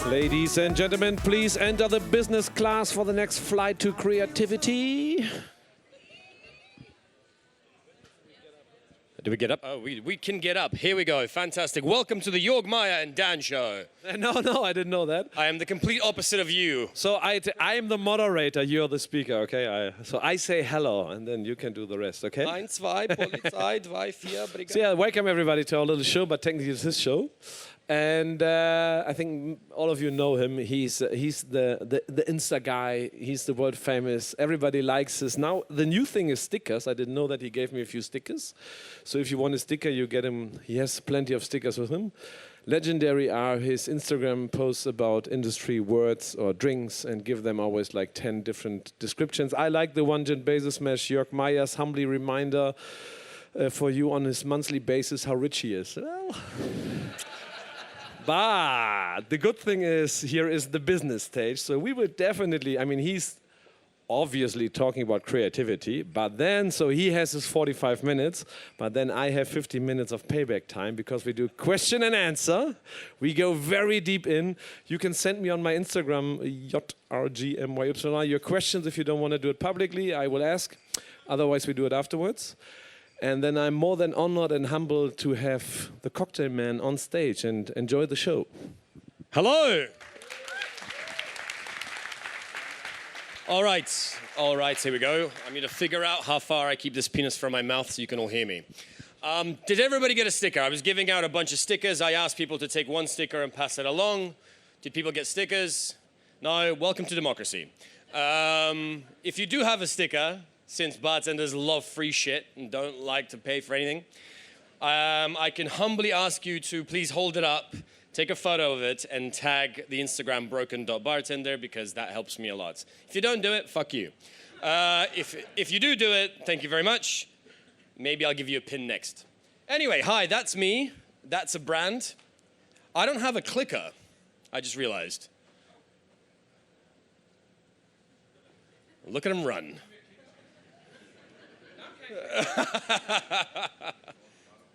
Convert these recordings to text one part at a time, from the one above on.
Ladies and gentlemen, please enter the business class for the next flight to creativity. Do we get up? Oh, we can get up. Here we go. Fantastic. Welcome to the Jörg Meyer and Dan show. No, I didn't know that. I am the complete opposite of you. So I am the moderator, you're the speaker, okay? So I say hello, and then you can do the rest, okay? Ein, zwei, Polizei, drei, vier, Brigade. So yeah, welcome everybody to our little show, but technically it's his show. And I think all of you know him. He's the Insta guy. He's the world famous. Everybody likes this. Now the new thing is stickers. I didn't know that he gave me a few stickers. So if you want a sticker, you get him. He has plenty of stickers with him. Legendary are his Instagram posts about industry words or drinks and give them always like 10 different descriptions. I like the one Jen Bezos smash, Jörg Meyer's humbly reminder for you on his monthly basis how rich he is. Well, but the good thing is, here is the business stage. So we would definitely, I mean, he's obviously talking about creativity, but then, so he has his 45 minutes, but then I have 50 minutes of payback time because we do question and answer. We go very deep in. You can send me on my Instagram, JRGMYY, your questions if you don't want to do it publicly. I will ask. Otherwise, we do it afterwards. And then I'm more than honored and humbled to have the cocktail man on stage and enjoy the show. Hello. All right, here we go. I'm going to figure out how far I keep this penis from my mouth so you can all hear me. Did everybody get a sticker? I was giving out a bunch of stickers. I asked people to take one sticker and pass it along. Did people get stickers? No, welcome to democracy. If you do have a sticker, since bartenders love free shit and don't like to pay for anything, I can humbly ask you to please hold it up, take a photo of it, and tag the Instagram broken.bartender because that helps me a lot. If you don't do it, fuck you. If you do it, thank you very much. Maybe I'll give you a pin next. Anyway, hi, that's me. That's a brand. I don't have a clicker, I just realized. Look at him run.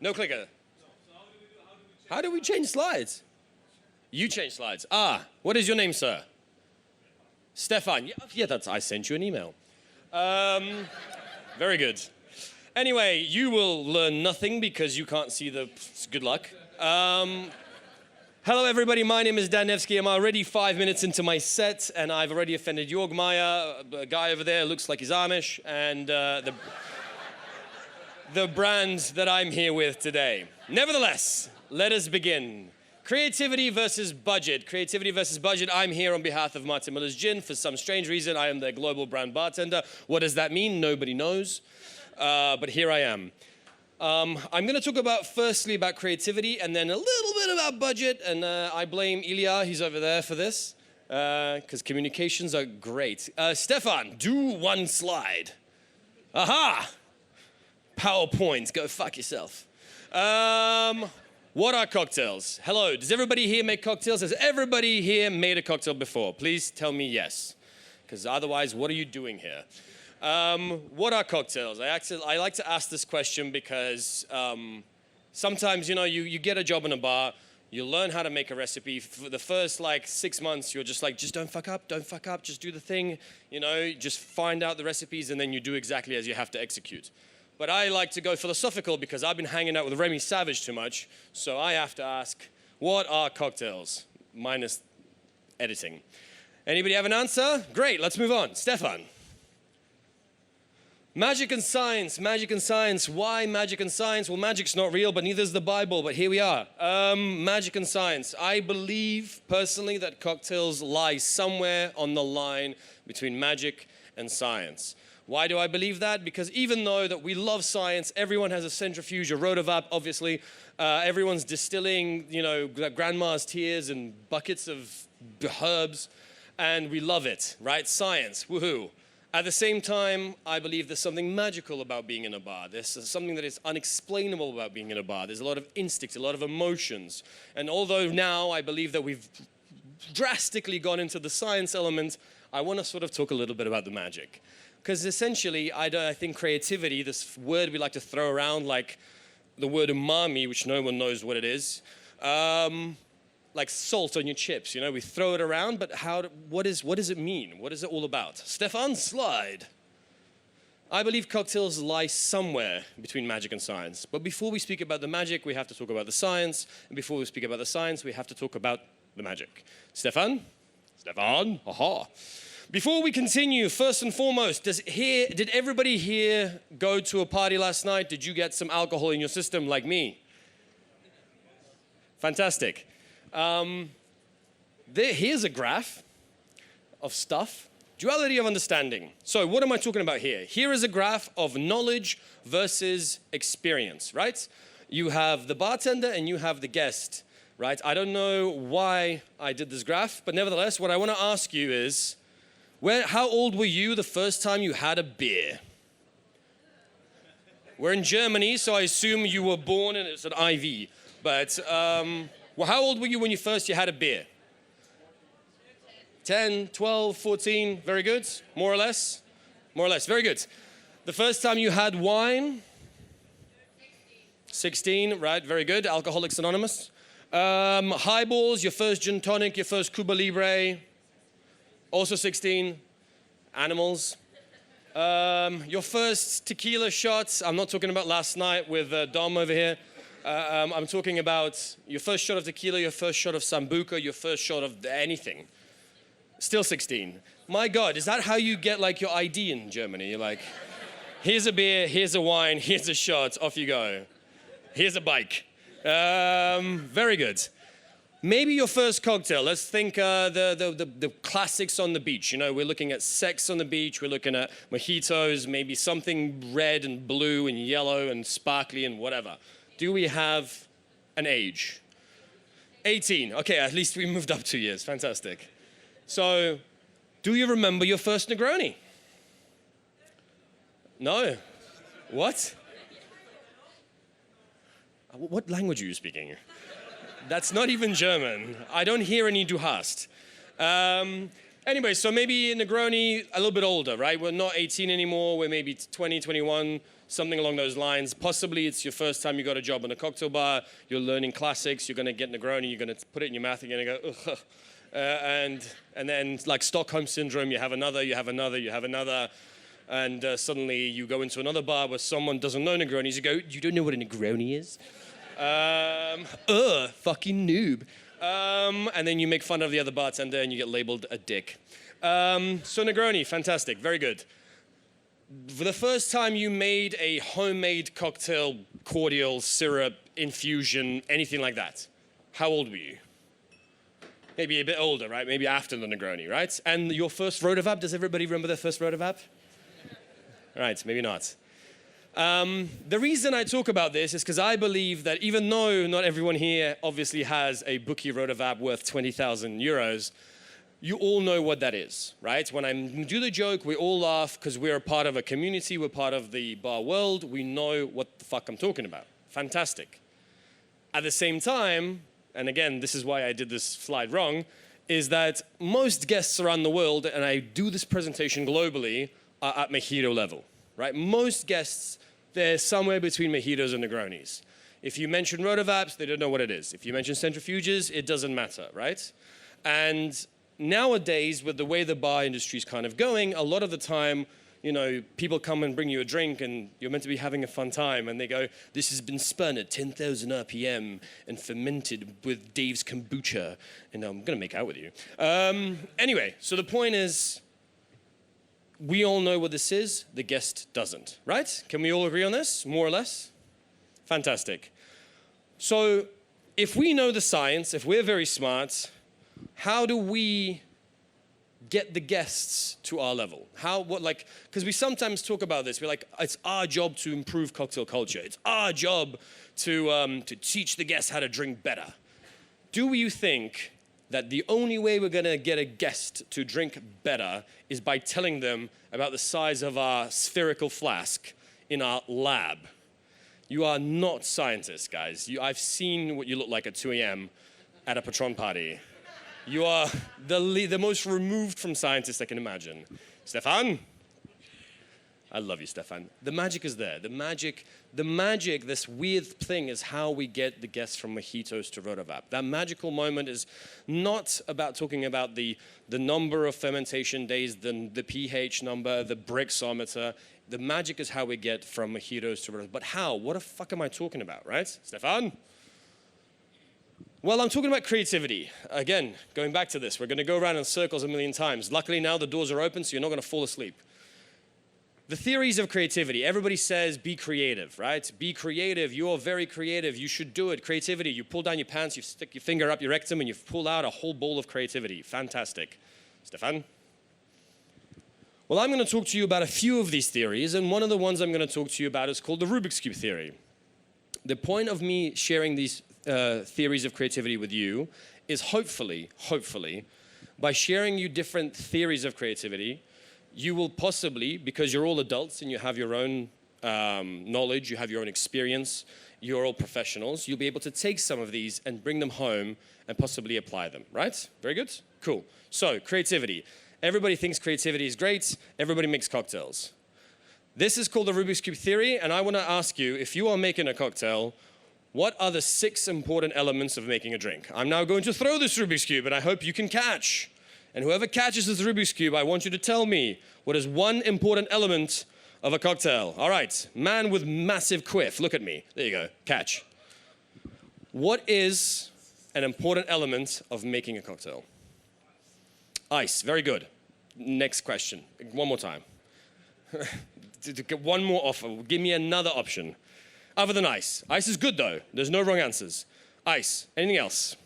No clicker. How do we change slides? You change slides. What is your name, sir? Stefan. Yeah, I sent you an email. Very good. Anyway, you will learn nothing because you can't see the... Good luck. Hello, everybody. My name is Danil Nevsky. I'm already 5 minutes into my set, and I've already offended Jörg Meyer. A guy over there looks like he's Amish, and the brand that I'm here with today. Nevertheless, let us begin. Creativity versus budget. Creativity versus budget. I'm here on behalf of Martin Miller's Gin. For some strange reason, I am their global brand bartender. What does that mean? Nobody knows. But here I am. I'm going to talk firstly about creativity and then a little bit about budget. And I blame Ilya, he's over there for this, because communications are great. Stefan, do one slide. Aha! PowerPoint, go fuck yourself. What are cocktails? Hello, does everybody here make cocktails? Has everybody here made a cocktail before? Please tell me yes, because otherwise, what are you doing here? What are cocktails? I like to ask this question because sometimes, you know, you get a job in a bar, you learn how to make a recipe. For the first, 6 months, you're just like, just don't fuck up, just do the thing, you know, just find out the recipes, and then you do exactly as you have to execute. But I like to go philosophical because I've been hanging out with Remy Savage too much, so I have to ask, what are cocktails? Minus editing. Anybody have an answer? Great, let's move on. Stefan. Magic and science, magic and science. Why magic and science? Well, magic's not real, but neither is the Bible, but here we are. Magic and science. I believe, personally, that cocktails lie somewhere on the line between magic and science. Why do I believe that? Because even though that we love science, everyone has a centrifuge, a rotovap, obviously. Everyone's distilling, you know, grandma's tears and buckets of herbs, and we love it, right? Science, woohoo. At the same time, I believe there's something magical about being in a bar. There's something that is unexplainable about being in a bar. There's a lot of instincts, a lot of emotions. And although now I believe that we've drastically gone into the science element, I want to sort of talk a little bit about the magic. Because essentially, I think creativity, this word we like to throw around like the word umami, which no one knows what it is, like salt on your chips, you know, we throw it around, but what does it mean? What is it all about? Stefan, slide. I believe cocktails lie somewhere between magic and science. But before we speak about the magic, we have to talk about the science. And before we speak about the science, we have to talk about the magic. Stefan? Stefan? Aha. Before we continue, first and foremost, did everybody here go to a party last night? Did you get some alcohol in your system like me? Fantastic. Here's a graph of stuff. Duality of understanding. So what am I talking about here? Here is a graph of knowledge versus experience, right? You have the bartender and you have the guest, right? I don't know why I did this graph, but nevertheless, what I want to ask you is, how old were you the first time you had a beer? We're in Germany, so I assume you were born and it's an IV. But well, how old were you when you had a beer? 10, 12, 14, very good. More or less? More or less, very good. The first time you had wine? 16, right, very good. Alcoholics Anonymous. Highballs, your first gin tonic, your first Cuba Libre. Also 16. Animals. Your first tequila shots. I'm not talking about last night with Dom over here. I'm talking about your first shot of tequila, your first shot of Sambuca, your first shot of anything. Still 16. My God, is that how you get like your ID in Germany? You're like, here's a beer, here's a wine, here's a shot, off you go. Here's a bike. Very good. Maybe your first cocktail. Let's think the classics on the beach. You know, we're looking at sex on the beach. We're looking at mojitos, maybe something red and blue and yellow and sparkly and whatever. Do we have an age? 18. Okay, at least we moved up 2 years. Fantastic. So, do you remember your first Negroni? No? What? What language are you speaking? That's not even German. I don't hear any Du hast. Anyway, so maybe Negroni a little bit older, right? We're not 18 anymore. We're maybe 20, 21, something along those lines. Possibly it's your first time you got a job in a cocktail bar. You're learning classics. You're going to get Negroni. You're going to put it in your mouth. You're going to go, ugh. And then like Stockholm Syndrome, you have another, you have another, you have another. And suddenly you go into another bar where someone doesn't know Negronis. You go, you don't know what a Negroni is? Fucking noob. And then you make fun of the other bartender and you get labeled a dick. So Negroni, fantastic, very good. For the first time you made a homemade cocktail, cordial, syrup, infusion, anything like that, how old were you? Maybe a bit older, right? Maybe after the Negroni, right? And your first Rodavap, does everybody remember their first Rodavap? Right, maybe not. The reason I talk about this is because I believe that even though not everyone here obviously has a bookie Rodavap worth 20,000 euros, you all know what that is, right? When I do the joke, we all laugh because we're a part of a community, we're part of the bar world, we know what the fuck I'm talking about. Fantastic. At the same time, and again, this is why I did this slide wrong, is that most guests around the world, and I do this presentation globally, are at mojito level, right? Most guests, they're somewhere between mojitos and Negronis. If you mention Rodavaps, they don't know what it is. If you mention centrifuges, it doesn't matter, right? And nowadays, with the way the bar industry is kind of going, a lot of the time, you know, people come and bring you a drink and you're meant to be having a fun time and they go, this has been spun at 10,000 RPM and fermented with Dave's kombucha and I'm gonna make out with you. Anyway, so the point is, we all know what this is, the guest doesn't, right? Can we all agree on this, more or less? Fantastic. So if we know the science, if we're very smart, how do we get the guests to our level? Because we sometimes talk about this. We're like, it's our job to improve cocktail culture. It's our job to teach the guests how to drink better. Do you think that the only way we're gonna get a guest to drink better is by telling them about the size of our spherical flask in our lab? You are not scientists, guys. I've seen what you look like at 2 a.m. at a Patron party. You are the most removed from scientists I can imagine. Stefan? I love you, Stefan. The magic is there. The magic, this weird thing is how we get the guests from mojitos to Rotavap. That magical moment is not about talking about the number of fermentation days, the pH number, the Brixometer. The magic is how we get from mojitos to Rotavap. But how? What the fuck am I talking about, right? Stefan? Well, I'm talking about creativity. Again, going back to this, we're going to go around in circles a million times. Luckily now the doors are open, so you're not going to fall asleep. The theories of creativity. Everybody says be creative, right? Be creative. You're very creative. You should do it. Creativity. You pull down your pants, you stick your finger up your rectum, and you pull out a whole bowl of creativity. Fantastic. Stefan? Well, I'm going to talk to you about a few of these theories, and one of the ones I'm going to talk to you about is called the Rubik's Cube theory. The point of me sharing these theories of creativity with you is hopefully, by sharing you different theories of creativity, you will possibly, because you're all adults and you have your own knowledge, you have your own experience, you're all professionals, you'll be able to take some of these and bring them home and possibly apply them, right? Very good? Cool. So, creativity. Everybody thinks creativity is great. Everybody makes cocktails. This is called the Rubik's Cube theory, and I want to ask you, if you are making a cocktail, what are the 6 important elements of making a drink? I'm now going to throw this Rubik's Cube, and I hope you can catch. And whoever catches this Rubik's Cube, I want you to tell me what is one important element of a cocktail. All right, man with massive quiff, look at me. There you go, catch. What is an important element of making a cocktail? Ice, very good. Next question, one more time. One more offer, give me another option. Other than ice. Ice is good though, there's no wrong answers. Ice, anything else?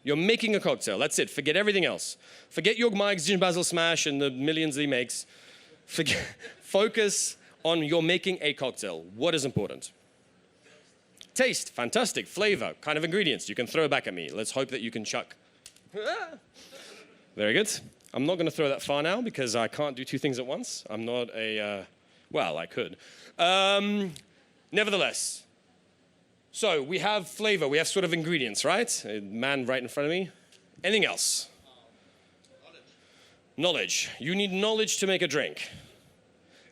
You're making a cocktail, that's it, forget everything else. Forget your Mike's Gin Basil Smash and the millions that he makes. Focus on you're making a cocktail. What is important? Taste, fantastic. Flavor, kind of ingredients. You can throw it back at me. Let's hope that you can chuck. Very good. I'm not going to throw that far now because I can't do 2 things at once. I'm not a, well, I could. Nevertheless, so we have flavor, we have sort of ingredients, right? A man right in front of me. Anything else? Knowledge. You need knowledge to make a drink.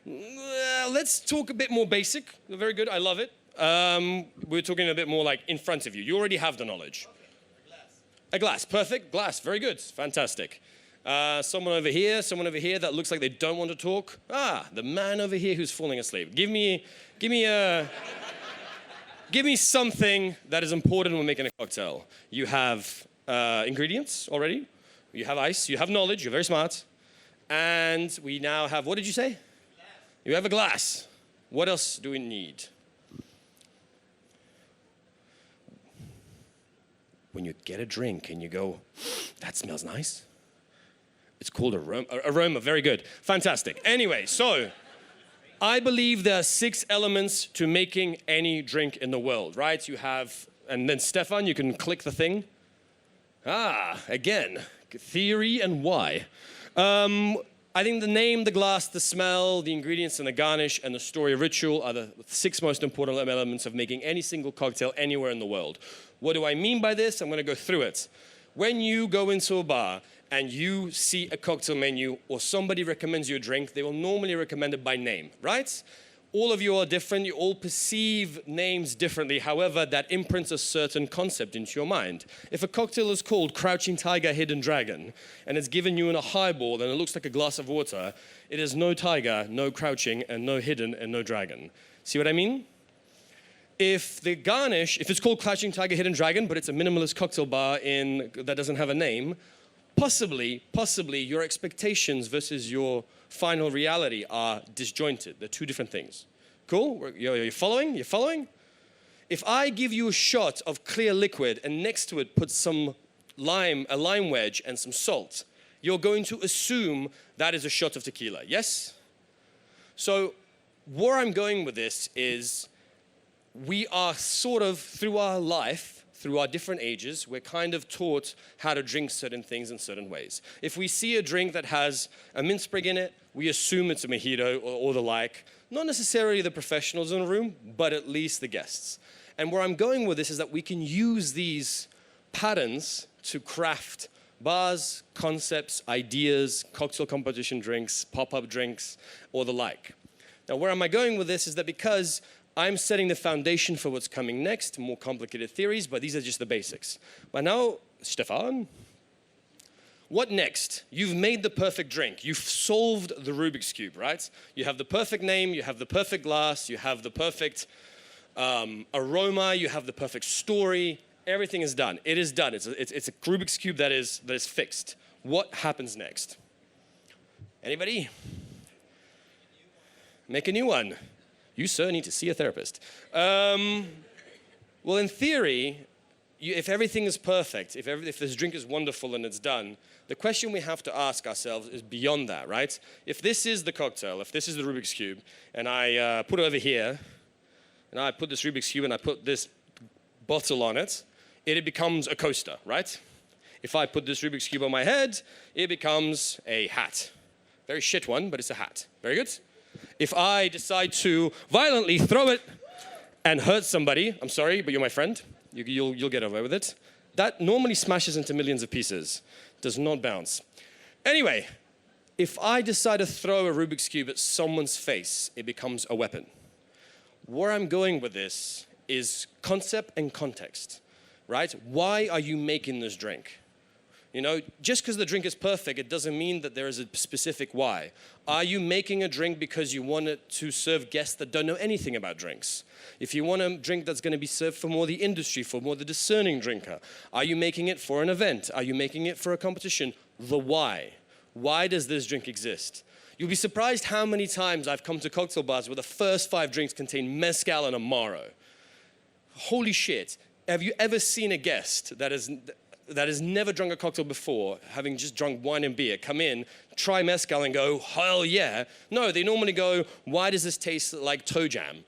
Let's talk a bit more basic. Very good, I love it. We're talking a bit more like in front of you. You already have the knowledge. A glass, perfect. Glass, very good, fantastic. Someone over here that looks like they don't want to talk. Ah, the man over here who's falling asleep. Give me something that is important when making a cocktail. You have ingredients already. You have ice. You have knowledge. You're very smart. And we now have, what did you say? You have a glass. What else do we need? When you get a drink and you go, that smells nice. It's called aroma. Aroma, very good. Fantastic. Anyway, so I believe there are 6 elements to making any drink in the world, right? You have, and then Stefan, you can click the thing. Ah, again, theory and why. I think the name, the glass, the smell, the ingredients, and the garnish, and the story ritual are the 6 most important elements of making any single cocktail anywhere in the world. What do I mean by this? I'm going to go through it. When you go into a bar and you see a cocktail menu or somebody recommends you a drink, they will normally recommend it by name, right? All of you are different, you all perceive names differently, however, that imprints a certain concept into your mind. If a cocktail is called Crouching Tiger, Hidden Dragon, and it's given you in a highball and it looks like a glass of water, it is no tiger, no crouching, and no hidden, and no dragon. See what I mean? If the garnish, if it's called Crouching Tiger, Hidden Dragon, but it's a minimalist cocktail bar that doesn't have a name, possibly your expectations versus your final reality are disjointed. They're 2 different things. Cool? You're following? You're following? If I give you a shot of clear liquid and next to it put some lime, a lime wedge and some salt, you're going to assume that is a shot of tequila, yes? So where I'm going with this is we are sort of, through our life, through our different ages, we're kind of taught how to drink certain things in certain ways. If we see a drink that has a mint sprig in it, we assume it's a mojito or the like. Not necessarily the professionals in the room, but at least the guests. And where I'm going with this is that we can use these patterns to craft bars, concepts, ideas, cocktail competition drinks, pop-up drinks, or the like. Now, where am I going with this is that because I'm setting the foundation for what's coming next, more complicated theories, but these are just the basics. But now, Stefan, what next? You've made the perfect drink. You've solved the Rubik's Cube, right? You have the perfect name, you have the perfect glass, you have the perfect aroma, you have the perfect story. Everything is done. It is done. It's a Rubik's Cube that is fixed. What happens next? Anybody? Make a new one. You, sir, need to see a therapist. Well, in theory, if everything is perfect, if this drink is wonderful and it's done, the question we have to ask ourselves is beyond that, right? If this is the cocktail, if this is the Rubik's Cube, and I put it over here, and I put this Rubik's Cube and I put this bottle on it, it becomes a coaster, right? If I put this Rubik's Cube on my head, it becomes a hat. Very shit one, but it's a hat. Very good. If I decide to violently throw it and hurt somebody, I'm sorry, but you're my friend, you'll get away with it. That normally smashes into millions of pieces, does not bounce. Anyway, if I decide to throw a Rubik's Cube at someone's face, it becomes a weapon. Where I'm going with this is concept and context, right? Why are you making this drink? You know, just because the drink is perfect, it doesn't mean that there is a specific why. Are you making a drink because you want it to serve guests that don't know anything about drinks? If you want a drink that's going to be served for more the industry, for more the discerning drinker, are you making it for an event? Are you making it for a competition? The why. Why does this drink exist? You'll be surprised how many times I've come to cocktail bars where the first 5 drinks contain mezcal and amaro. Holy shit. Have you ever seen a guest that has never drunk a cocktail before, having just drunk wine and beer, come in, try mezcal and go, hell yeah? No, they normally go, why does this taste like toe jam?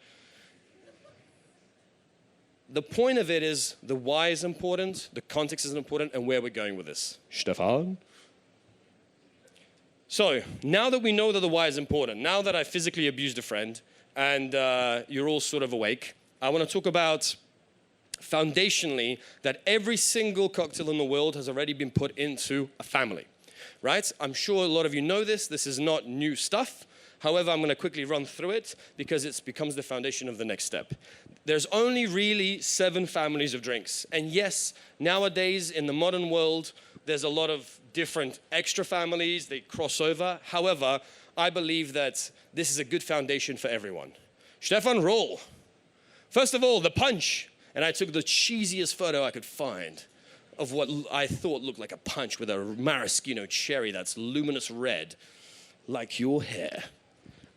The point of it is the why is important, the context is important, and where we're going with this. Stefan? So, now that we know that the why is important, now that I physically abused a friend, and you're all sort of awake, I want to talk about foundationally that every single cocktail in the world has already been put into a family, right? I'm sure a lot of you know this. This is not new stuff. However, I'm going to quickly run through it because it becomes the foundation of the next step. There's only really 7 families of drinks. And yes, nowadays in the modern world, there's a lot of different extra families. They cross over. However, I believe that this is a good foundation for everyone. Stefan, roll. First of all, the punch. And I took the cheesiest photo I could find of what I thought looked like a punch with a maraschino cherry that's luminous red, like your hair.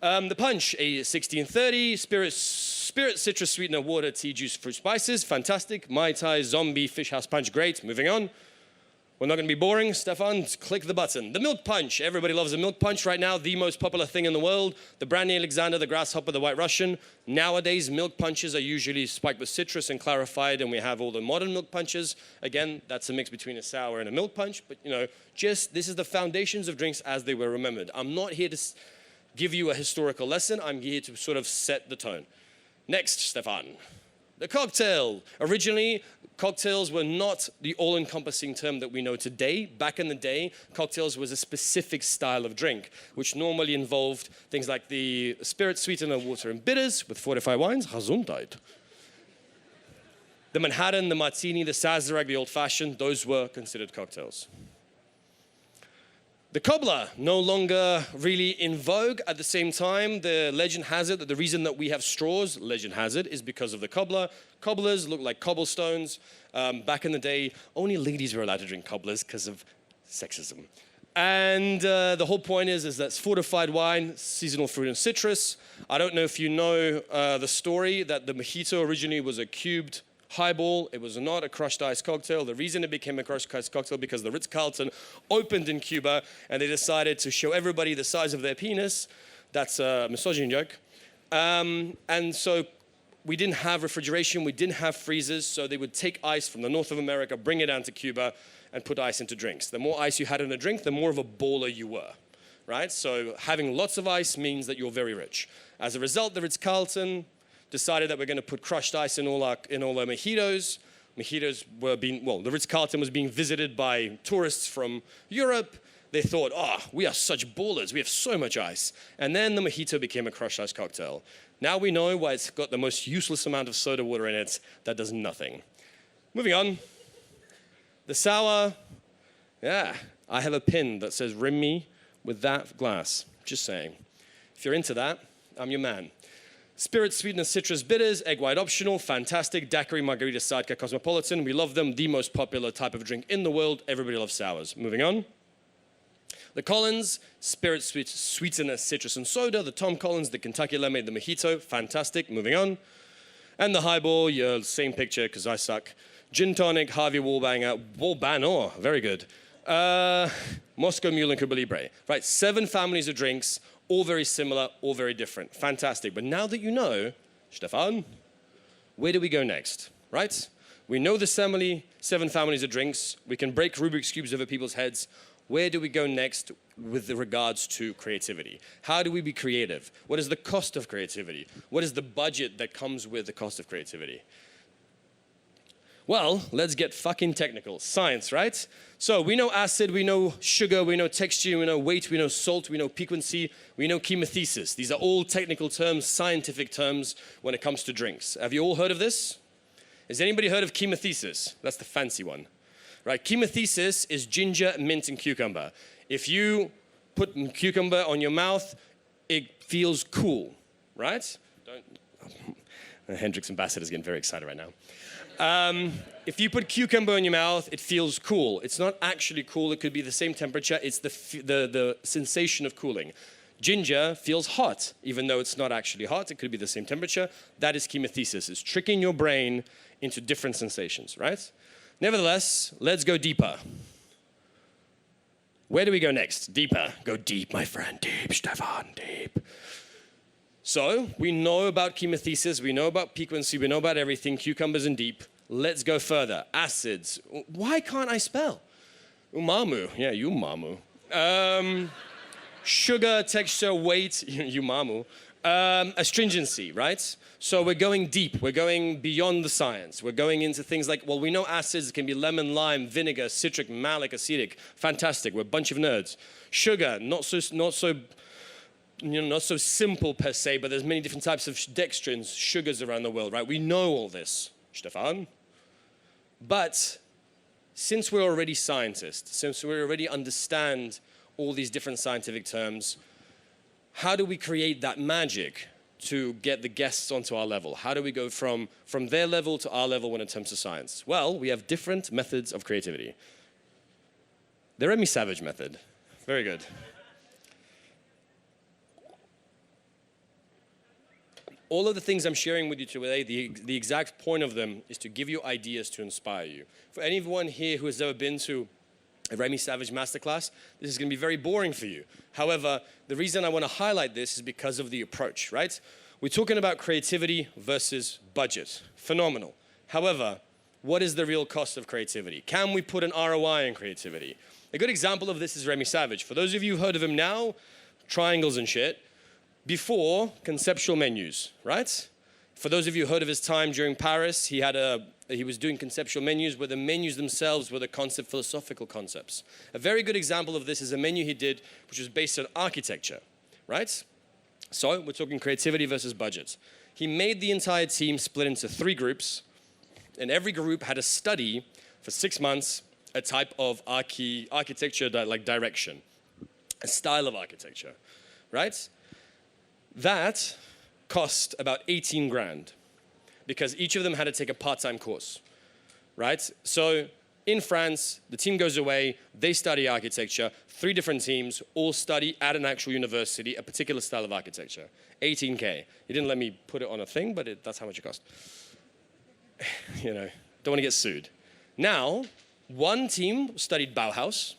The punch, a 1630, spirit, citrus sweetener, water, tea, juice, fruit, spices, fantastic. Mai Tai, zombie, fish house punch, great. Moving on. We're not going to be boring. Stefan, click the button. The milk punch. Everybody loves a milk punch right now. The most popular thing in the world. The brandy Alexander, the grasshopper, the white Russian. Nowadays, milk punches are usually spiked with citrus and clarified, and we have all the modern milk punches. Again, that's a mix between a sour and a milk punch. But, you know, this is the foundations of drinks as they were remembered. I'm not here to give you a historical lesson. I'm here to sort of set the tone. Next, Stefan. The cocktail. Originally, cocktails were not the all-encompassing term that we know today. Back in the day, cocktails was a specific style of drink, which normally involved things like the spirit, sweetener, water, and bitters with fortified wines. Gesundheit. The Manhattan, the Martini, the Sazerac, the old-fashioned, those were considered cocktails. The cobbler, no longer really in vogue. At the same time, the legend has it that the reason that we have straws, legend has it, is because of the cobbler. Cobblers look like cobblestones. Back in the day, only ladies were allowed to drink cobblers because of sexism. And the whole point is that it's fortified wine, seasonal fruit and citrus. I don't know if you know the story that the mojito originally was a cubed highball. It was not a crushed ice cocktail. The reason it became a crushed ice cocktail because the Ritz-Carlton opened in Cuba and they decided to show everybody the size of their penis. That's a misogyny joke. And so we didn't have refrigeration, we didn't have freezers, so they would take ice from the north of America, bring it down to Cuba, and put ice into drinks. The more ice you had in a drink, the more of a baller you were, right? So having lots of ice means that you're very rich. As a result, the Ritz-Carlton decided that we're going to put crushed ice in all our mojitos. Mojitos were the Ritz-Carlton was being visited by tourists from Europe, They thought, oh, we are such ballers. We have so much ice. And then the mojito became a crushed ice cocktail. Now we know why it's got the most useless amount of soda water in it that does nothing. Moving on. The sour, yeah, I have a pin that says rim me with that glass. Just saying. If you're into that, I'm your man. Spirit, sweetness, citrus, bitters, egg white optional, fantastic. Daiquiri, margarita, sidecar, cosmopolitan. We love them. The most popular type of drink in the world. Everybody loves sours. Moving on. The Collins, spirit, sweetness, citrus, and soda. The Tom Collins, the Kentucky lemonade, the mojito. Fantastic. Moving on. And the highball, yeah, same picture because I suck. Gin tonic, Harvey Wallbanger, very good. Moscow Mule and Cuba Libre. Right, 7 families of drinks, all very similar, all very different. Fantastic. But now that you know, Stefan, where do we go next, right? We know the 7 families of drinks. We can break Rubik's Cubes over people's heads. Where do we go next with regards to creativity? How do we be creative? What is the cost of creativity? What is the budget that comes with the cost of creativity? Well, let's get fucking technical. Science, right? So we know acid, we know sugar, we know texture, we know weight, we know salt, we know piquancy, we know chemothesis. These are all technical terms, scientific terms when it comes to drinks. Have you all heard of this? Has anybody heard of chemothesis? That's the fancy one. Right, chemothesis is ginger, mint, and cucumber. If you put cucumber on your mouth, it feels cool, right? Hendrix Ambassador is getting very excited right now. If you put cucumber in your mouth, it feels cool. It's not actually cool. It could be the same temperature. It's the sensation of cooling. Ginger feels hot, even though it's not actually hot. It could be the same temperature. That is chemothesis. It's tricking your brain into different sensations, right? Nevertheless, let's go deeper. Where do we go next? Deeper. Go deep, my friend. Deep, Stefan, deep. So we know about chemothesis, we know about piquancy, we know about everything, cucumbers and deep. Let's go further. Acids. Why can't I spell? Umamu. Yeah, umamu. Sugar, texture, weight. Umamu. Astringency, right? So we're going deep. We're going beyond the science. We're going into things like, well, we know acids can be lemon, lime, vinegar, citric, malic, acetic. Fantastic. We're a bunch of nerds. Sugar, not so simple per se, but there's many different types of dextrins, sugars around the world, right? We know all this, Stefan. But since we're already scientists, since we already understand all these different scientific terms, how do we create that magic to get the guests onto our level? How do we go from their level to our level when it comes to science? Well, we have different methods of creativity. The Remy Savage method. Very good. All of the things I'm sharing with you today, the exact point of them is to give you ideas to inspire you. For anyone here who has ever been to a Remy Savage masterclass, this is going to be very boring for you. However, the reason I want to highlight this is because of the approach, right? We're talking about creativity versus budget. Phenomenal. However, what is the real cost of creativity? Can we put an ROI in creativity? A good example of this is Remy Savage. For those of you who've heard of him now, triangles and shit, before conceptual menus, right? For those of you who heard of his time during Paris, he was doing conceptual menus where the menus themselves were the philosophical concepts. A very good example of this is a menu he did which was based on architecture, right? So we're talking creativity versus budget. He made the entire team split into 3 groups, and every group had to study for 6 months a type of architecture like direction, a style of architecture, right? That cost about 18 grand because each of them had to take a part-time course, right? So in France, the team goes away, they study architecture, 3 different teams all study at an actual university, a particular style of architecture, 18K. He didn't let me put it on a thing, but that's how much it cost. You know, don't want to get sued. Now, one team studied Bauhaus,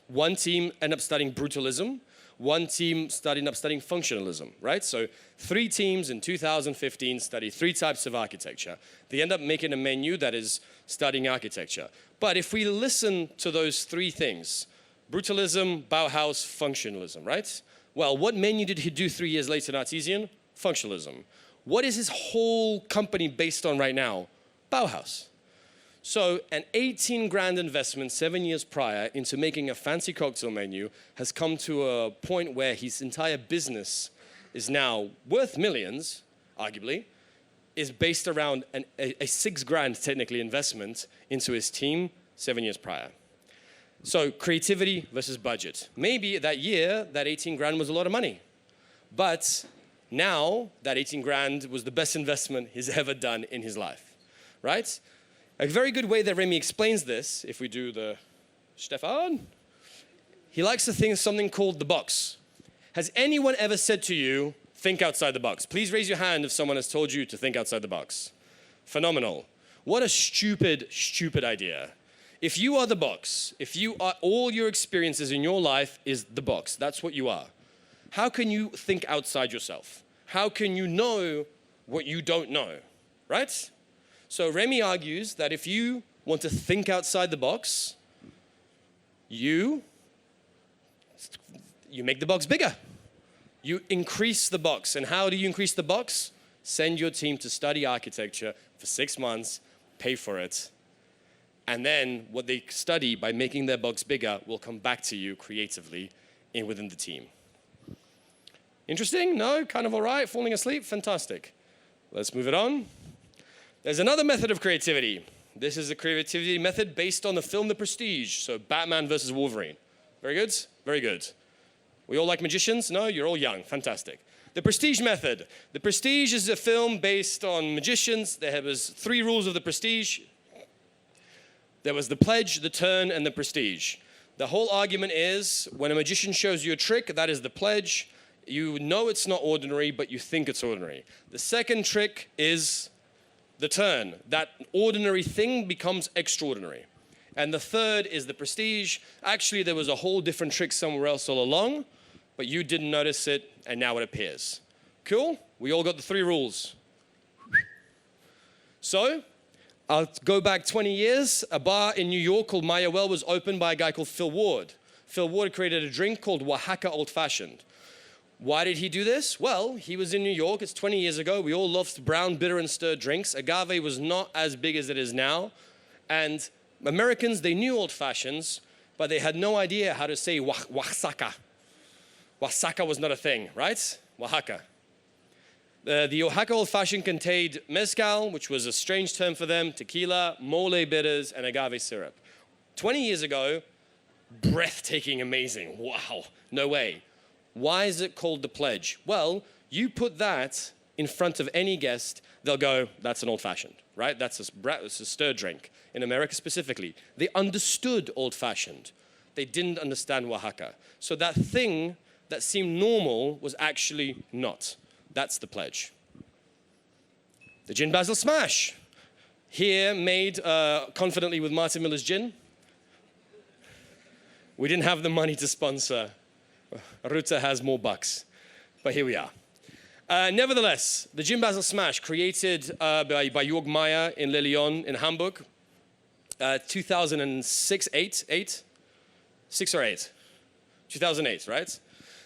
one team ended up studying brutalism, one team ended up studying functionalism, right? So 3 teams in 2015 study 3 types of architecture. They end up making a menu that is studying architecture. But if we listen to those 3 things, brutalism, Bauhaus, functionalism, right? Well, what menu did he do 3 years later in Artesian? Functionalism. What is his whole company based on right now? Bauhaus. So an 18 grand investment 7 years prior into making a fancy cocktail menu has come to a point where his entire business is now worth millions, arguably, is based around a 6 grand technically investment into his team 7 years prior. So creativity versus budget. Maybe that year, that 18 grand was a lot of money. But now that 18 grand was the best investment he's ever done in his life, right? A very good way that Remy explains this, if we do the Stefan, he likes to think of something called the box. Has anyone ever said to you, think outside the box? Please raise your hand if someone has told you to think outside the box. Phenomenal. What a stupid, stupid idea. If you are the box, if you are, all your experiences in your life is the box, that's what you are. How can you think outside yourself? How can you know what you don't know, right? So Remy argues that if you want to think outside the box, you make the box bigger. You increase the box. And how do you increase the box? Send your team to study architecture for 6 months, pay for it. And then what they study by making their box bigger will come back to you creatively within the team. Interesting? No? Kind of all right? Falling asleep? Fantastic. Let's move it on. There's another method of creativity. This is a creativity method based on the film The Prestige. So Batman versus Wolverine. Very good? Very good. We all like magicians? No? You're all young. Fantastic. The Prestige method. The Prestige is a film based on magicians. There was 3 rules of The Prestige. There was the pledge, the turn, and the prestige. The whole argument is when a magician shows you a trick, that is the pledge. You know it's not ordinary, but you think it's ordinary. The second trick is the turn. That ordinary thing becomes extraordinary. And the third is the prestige. Actually, there was a whole different trick somewhere else all along, but you didn't notice it, and now it appears. Cool? We all got the 3 rules. So, I'll go back 20 years. A bar in New York called Maya Well was opened by a guy called Phil Ward. Phil Ward created a drink called Oaxaca Old Fashioned. Why did he do this? Well, he was in New York. It's 20 years ago. We all loved brown, bitter, and stirred drinks. Agave was not as big as it is now. And Americans, they knew old fashions, but they had no idea how to say Oaxaca. Oaxaca was not a thing, right? Oaxaca. The Oaxaca Old Fashioned contained mezcal, which was a strange term for them, tequila, mole bitters, and agave syrup. 20 years ago, breathtaking, amazing. Wow, no way. Why is it called the pledge? Well, you put that in front of any guest, they'll go, that's an old-fashioned, right? That's a stir drink. In America specifically, they understood old-fashioned. They didn't understand Oaxaca. So that thing that seemed normal was actually not. That's the pledge. The gin basil smash. Here made confidently with Martin Miller's gin. We didn't have the money to sponsor. Ruta has more bucks, but here we are. Nevertheless, the gin basil smash created by Jörg Meyer in Le Lion in Hamburg, 2006, 8? 6 or 8? 2008, right?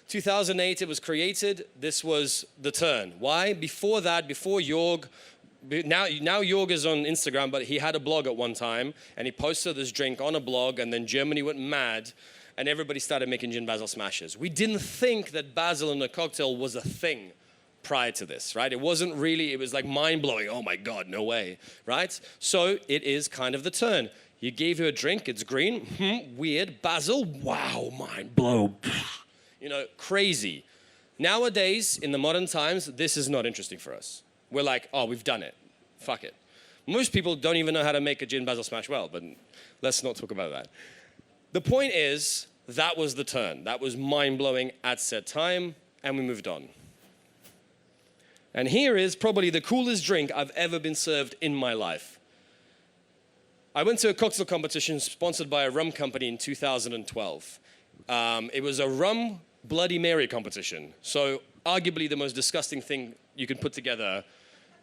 2008 it was created. This was the turn. Why? Before that, before Jörg, now Jörg is on Instagram, but he had a blog at one time, and he posted this drink on a blog, and then Germany went mad, and everybody started making gin basil smashes. We didn't think that basil in a cocktail was a thing prior to this, right? It wasn't really, it was like mind-blowing. Oh my God, no way, right? So it is kind of the turn. You gave you a drink, it's green, weird, basil, wow, mind blow. You know, crazy. Nowadays, in the modern times, this is not interesting for us. We're like, oh, we've done it. Fuck it. Most people don't even know how to make a gin basil smash well, but let's not talk about that. The point is, that was the turn. That was mind-blowing at said time, and we moved on. And here is probably the coolest drink I've ever been served in my life. I went to a cocktail competition sponsored by a rum company in 2012. It was a rum Bloody Mary competition. So arguably the most disgusting thing you can put together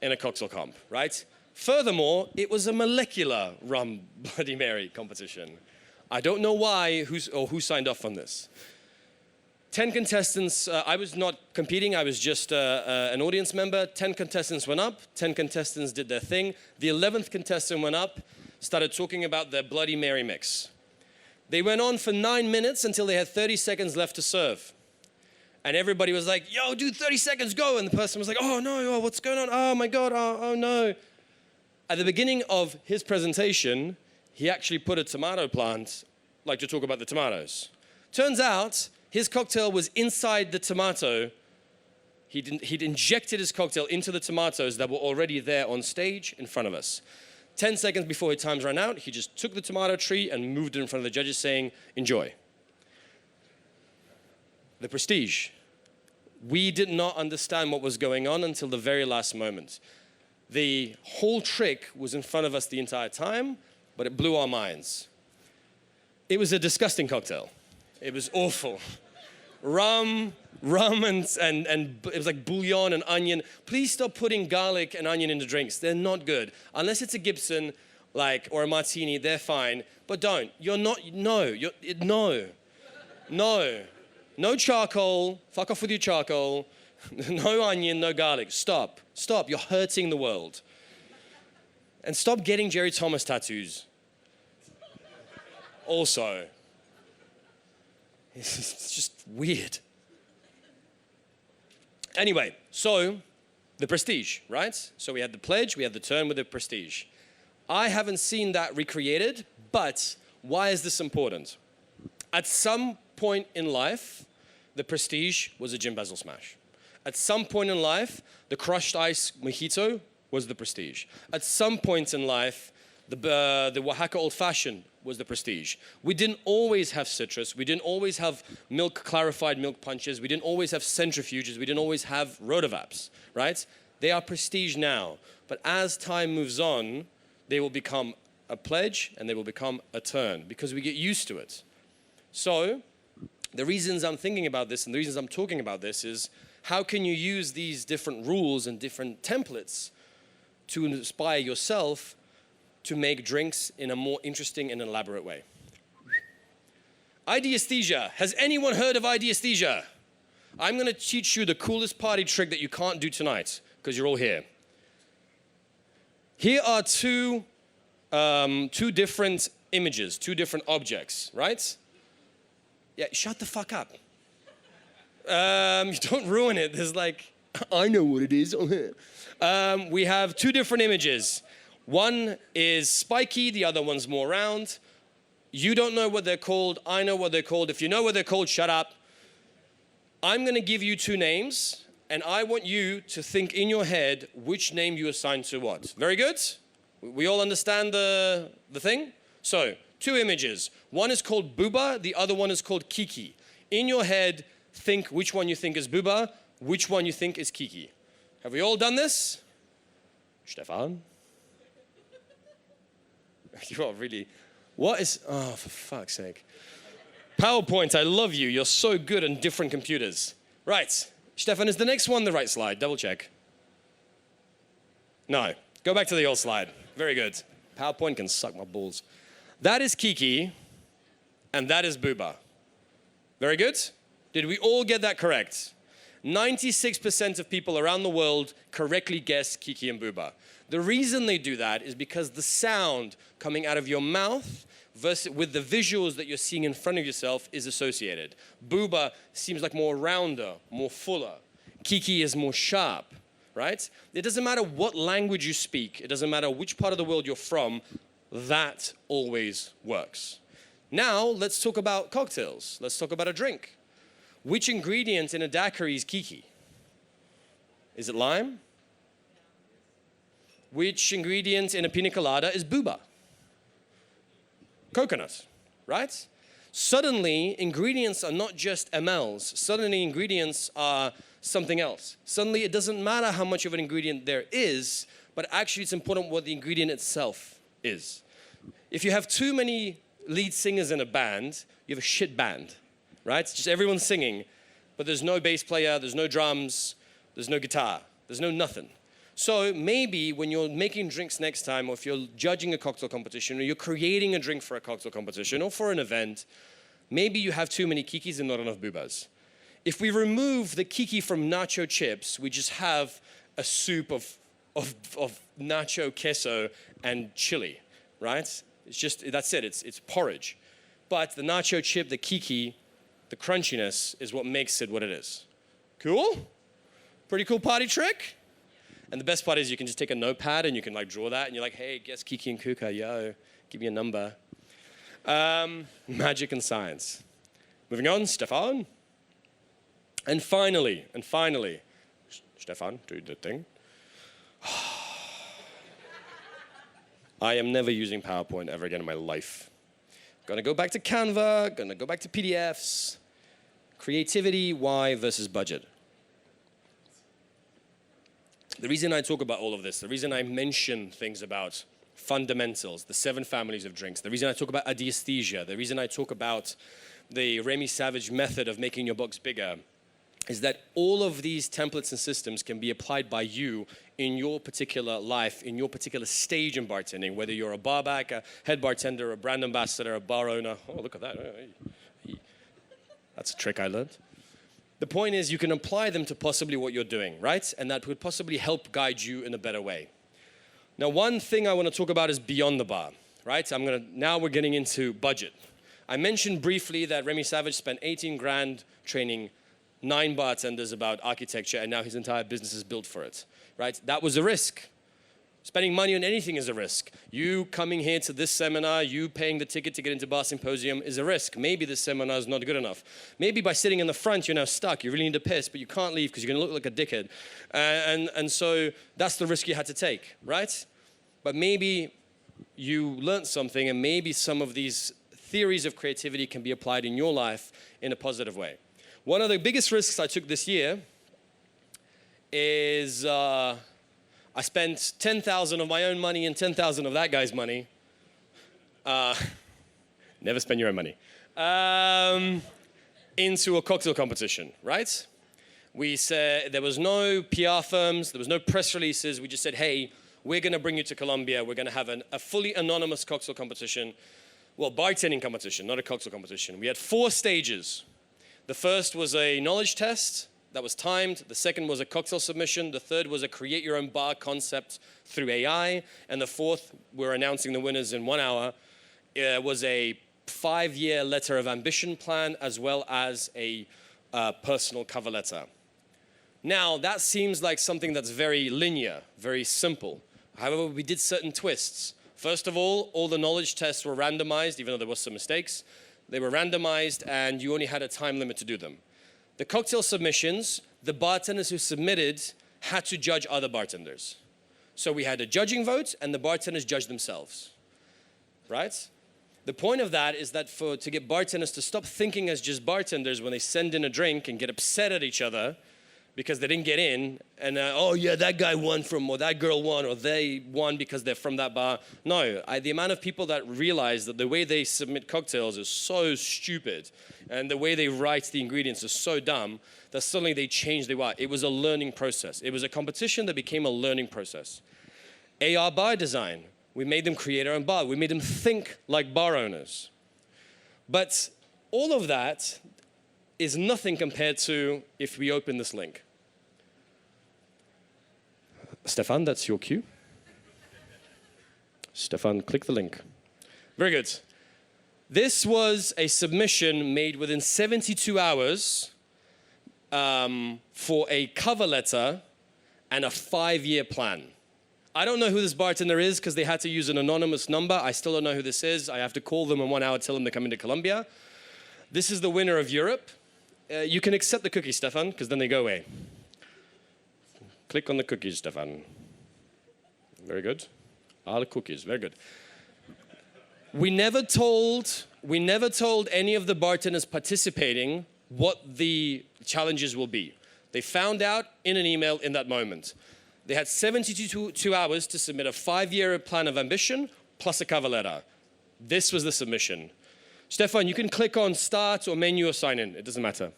in a cocktail comp, right? Furthermore, it was a molecular rum Bloody Mary competition. I don't know why, who signed off on this. 10 contestants, I was not competing, I was just an audience member. 10 contestants went up, 10 contestants did their thing. The 11th contestant went up, started talking about their Bloody Mary mix. They went on for 9 minutes until they had 30 seconds left to serve. And everybody was like, yo, dude, 30 seconds, go. And the person was like, oh, no, oh, what's going on? Oh, my God, oh, no. At the beginning of his presentation, he actually put a tomato plant, like to talk about the tomatoes. Turns out, his cocktail was inside the tomato. He'd injected his cocktail into the tomatoes that were already there on stage in front of us. 10 seconds before his time's ran out, he just took the tomato tree and moved it in front of the judges saying, enjoy. The prestige. We did not understand what was going on until the very last moment. The whole trick was in front of us the entire time, but it blew our minds. It was a disgusting cocktail. It was awful. Rum and it was like bouillon and onion. Please stop putting garlic and onion into drinks. They're not good. Unless it's a Gibson, or a martini, they're fine. But don't. No charcoal. Fuck off with your charcoal. No onion, no garlic. Stop. You're hurting the world. And stop getting Jerry Thomas tattoos. Also. It's just weird. Anyway, so the prestige, right? So we had the pledge, we had the turn with the prestige. I haven't seen that recreated, but why is this important? At some point in life, the prestige was a Jim Basil smash. At some point in life, the crushed ice mojito was the prestige. At some point in life, the Oaxaca Old Fashioned was the prestige. We didn't always have citrus. We didn't always have clarified milk punches. We didn't always have centrifuges. We didn't always have rotovaps, right? They are prestige now. But as time moves on, they will become a pledge and they will become a turn because we get used to it. So the reasons I'm thinking about this and the reasons I'm talking about this is how can you use these different rules and different templates to inspire yourself to make drinks in a more interesting and elaborate way. Ideesthesia. Has anyone heard of ideesthesia? I'm going to teach you the coolest party trick that you can't do tonight because you're all here. Here are two different images, two different objects, right? Yeah, shut the fuck up. Don't ruin it. There's I know what it is. We have two different images. One is spiky, the other one's more round. You don't know what they're called, I know what they're called. If you know what they're called, shut up. I'm gonna give you two names, and I want you to think in your head which name you assign to what. Very good? We all understand the thing? So, two images. One is called Booba, the other one is called Kiki. In your head, think which one you think is Booba, which one you think is Kiki. Have we all done this? Stefan? You are really, oh, for fuck's sake. PowerPoint, I love you. You're so good on different computers. Right, Stefan, is the next one the right slide? Double check. No, go back to the old slide. Very good. PowerPoint can suck my balls. That is Kiki, and that is Booba. Very good? Did we all get that correct? 96% of people around the world correctly guess Kiki and Booba. The reason they do that is because the sound coming out of your mouth versus with the visuals that you're seeing in front of yourself is associated. Booba seems like more rounder, more fuller. Kiki is more sharp, right? It doesn't matter what language you speak. It doesn't matter which part of the world you're from. That always works. Now, let's talk about cocktails. Let's talk about a drink. Which ingredient in a daiquiri is Kiki? Is it lime? Which ingredient in a pina colada is Booba? Coconut, right? Suddenly, ingredients are not just mLs. Suddenly, ingredients are something else. Suddenly, it doesn't matter how much of an ingredient there is, but actually it's important what the ingredient itself is. If you have too many lead singers in a band, you have a shit band, right? It's just everyone singing, but there's no bass player, there's no drums, there's no guitar, there's no nothing. So maybe when you're making drinks next time, or if you're judging a cocktail competition, or you're creating a drink for a cocktail competition, or for an event, maybe you have too many Kikis and not enough Boobas. If we remove the Kiki from nacho chips, we just have a soup of nacho queso and chili, right? It's just, that's it, it's porridge. But the nacho chip, the kiki, the crunchiness is what makes it what it is. Cool? Pretty cool party trick? And the best part is you can just take a notepad and you can like draw that and you're like, hey, guess Kiki and Kuka, yo, give me a number. Magic and science. Moving on, Stefan. And finally, Stefan, do the thing. I am never using PowerPoint ever again in my life. Gonna go back to Canva, gonna go back to PDFs. Creativity, why versus budget. The reason I talk about all of this, the reason I mention things about fundamentals, the 7 families of drinks, the reason I talk about adiesthesia, the reason I talk about the Remy Savage method of making your box bigger, is that all of these templates and systems can be applied by you in your particular life, in your particular stage in bartending, whether you're a barback, a head bartender, a brand ambassador, a bar owner. Oh, look at that. That's a trick I learned. The point is you can apply them to possibly what you're doing, right? And that would possibly help guide you in a better way. Now, one thing I want to talk about is beyond the bar, right? Now we're getting into budget. I mentioned briefly that Remy Savage spent 18 grand training 9 bartenders about architecture, and now his entire business is built for it, right? That was a risk. Spending money on anything is a risk. You coming here to this seminar, you paying the ticket to get into Bar Symposium is a risk. Maybe this seminar is not good enough. Maybe by sitting in the front, you're now stuck. You really need to piss, but you can't leave because you're going to look like a dickhead. And so that's the risk you had to take, right? But maybe you learned something, and maybe some of these theories of creativity can be applied in your life in a positive way. One of the biggest risks I took this year is I spent 10,000 of my own money and 10,000 of that guy's money. Never spend your own money. Into a cocktail competition, right? We said there was no PR firms, there was no press releases. We just said, hey, we're going to bring you to Colombia. We're going to have a fully anonymous cocktail competition. Well, bartending competition, not a cocktail competition. We had 4 stages. The first was a knowledge test that was timed. The second was a cocktail submission. The third was a create your own bar concept through AI. And the fourth, we're announcing the winners in 1 hour, was a 5-year letter of ambition plan as well as a personal cover letter. Now, that seems like something that's very linear, very simple. However, we did certain twists. First of all the knowledge tests were randomized, even though there was some mistakes. They were randomized, and you only had a time limit to do them. The cocktail submissions, the bartenders who submitted had to judge other bartenders. So we had a judging vote, and the bartenders judged themselves, right? The point of that is that to get bartenders to stop thinking as just bartenders when they send in a drink and get upset at each other because they didn't get in, and oh yeah, that guy won or that girl won, or they won because they're from that bar. No, the amount of people that realize that the way they submit cocktails is so stupid, and the way they write the ingredients is so dumb, that suddenly they changed their way. It was a learning process. It was a competition that became a learning process. AR bar design, we made them create their own bar. We made them think like bar owners. But all of that is nothing compared to if we open this link. Stefan, that's your cue. Stefan, click the link. Very good. This was a submission made within 72 hours for a cover letter and a 5-year plan. I don't know who this bartender is because they had to use an anonymous number. I still don't know who this is. I have to call them in 1 hour, tell them they're coming to Colombia. This is the winner of Europe. You can accept the cookies, Stefan, because then they go away. Click on the cookies, Stefan. Very good. All cookies, very good. We never told any of the bartenders participating what the challenges will be. They found out in an email in that moment. They had 72 hours to submit a 5-year plan of ambition plus a cover letter. This was the submission. Stefan, you can click on start or menu or sign in. It doesn't matter.